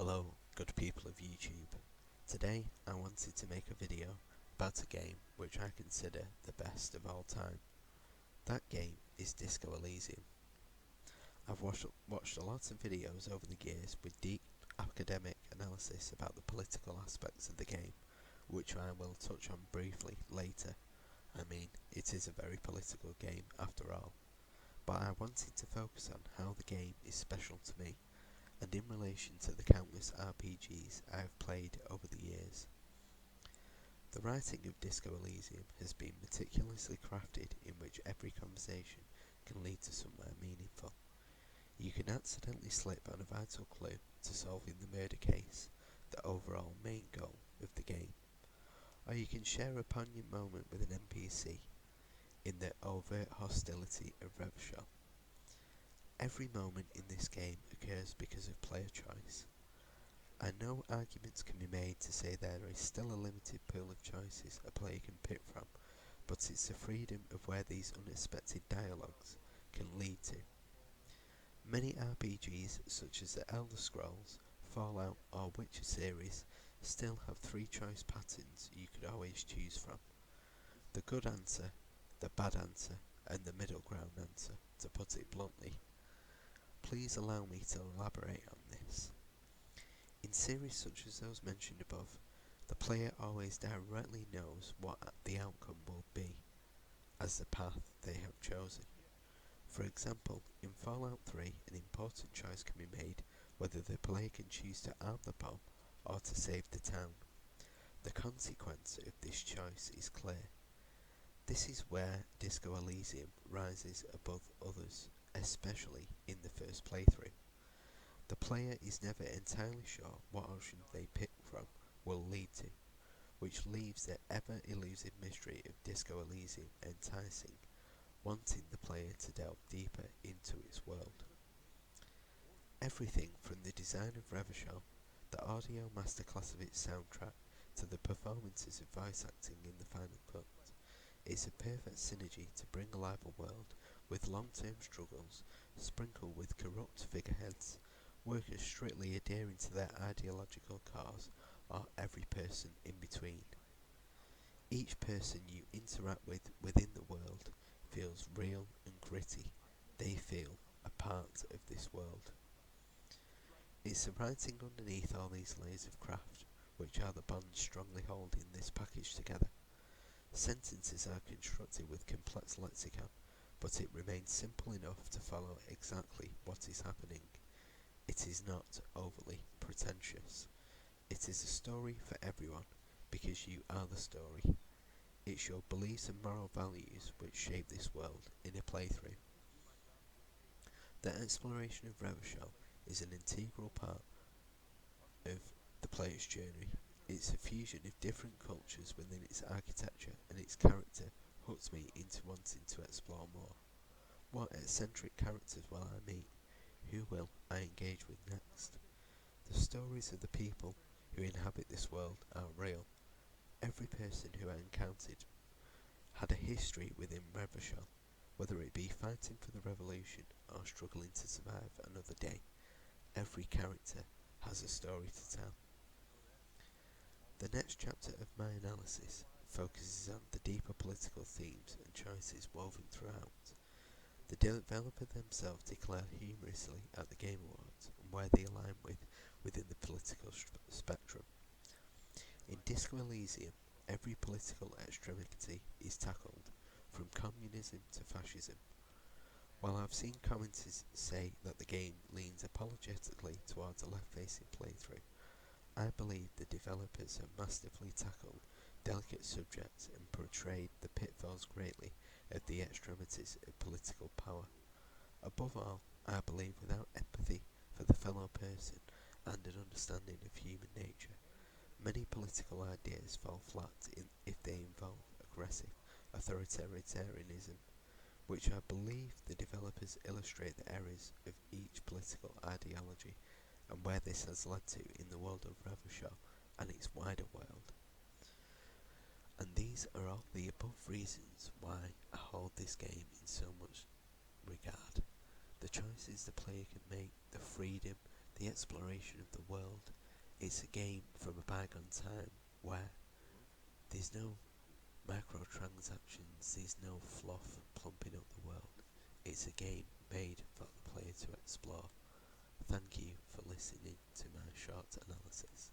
Hello, good people of YouTube. Today I wanted to make a video about a game which I consider the best of all time. That game is Disco Elysium. I've watched a lot of videos over the years with deep academic analysis about the political aspects of the game, which I will touch on briefly later. I mean, it is a very political game after all. But I wanted to focus on how the game is special to me and in relation to the countless RPGs I have played over the years. The writing of Disco Elysium has been meticulously crafted in which every conversation can lead to somewhere meaningful. You can accidentally slip on a vital clue to solving the murder case, the overall main goal of the game. Or you can share a poignant moment with an NPC in the overt hostility of Revachol. Every moment in this game occurs because of player choice. I know arguments can be made to say there is still a limited pool of choices a player can pick from, but it's the freedom of where these unexpected dialogues can lead to. Many RPGs such as the Elder Scrolls, Fallout or Witcher series still have three choice patterns you could always choose from. The good answer, the bad answer, and the middle ground answer, to put it bluntly. Please allow me to elaborate on this. In series such as those mentioned above, the player always directly knows what the outcome will be, as the path they have chosen. For example, in Fallout 3 an important choice can be made whether the player can choose to arm the bomb or to save the town. The consequence of this choice is clear. This is where Disco Elysium rises above others, especially in the first playthrough. The player is never entirely sure what option they pick from will lead to, which leaves the ever-elusive mystery of Disco Elysium enticing, wanting the player to delve deeper into its world. Everything from the design of Revachol, the audio masterclass of its soundtrack, to the performances of voice acting in the final cut, is a perfect synergy to bring alive a world with long-term struggles, sprinkled with corrupt figureheads, workers strictly adhering to their ideological cause, or every person in between. Each person you interact with within the world feels real and gritty. They feel a part of this world. It's the writing underneath all these layers of craft which are the bonds strongly holding this package together. Sentences are constructed with complex lexicon, but it remains simple enough to follow exactly what is happening. It is not overly pretentious. It is a story for everyone, because you are the story. It's your beliefs and moral values which shape this world in a playthrough. The exploration of Revachol is an integral part of the player's journey. It's a fusion of different cultures within its architecture, and its character hooks me into wanting to explore more. What eccentric characters will I meet? Who will I engage with next? The stories of the people who inhabit this world are real. Every person who I encountered had a history within Revachol, whether it be fighting for the revolution or struggling to survive another day. Every character has a story to tell. The next chapter of my analysis focuses on the deeper political themes and choices woven throughout. The developer themselves declare humorously at the Game Awards and where they align within the political spectrum. In Disco Elysium, every political extremity is tackled, from communism to fascism. While I've seen commenters say that the game leans apologetically towards a left-facing playthrough, I believe the developers have masterfully tackled delicate subjects and portrayed the pitfalls greatly of the extremities of political power. Above all, I believe without empathy for the fellow person and an understanding of human nature, many political ideas fall flat if they involve aggressive authoritarianism, which I believe the developers illustrate the errors of each political ideology and where this has led to in the world of Revachol and its wider world. And these are all the above reasons why I hold this game in so much regard. The choices the player can make, the freedom, the exploration of the world. It's a game from a bygone time where there's no microtransactions, there's no fluff plumping up the world. It's a game made for the player to explore. Thank you for listening to my short analysis.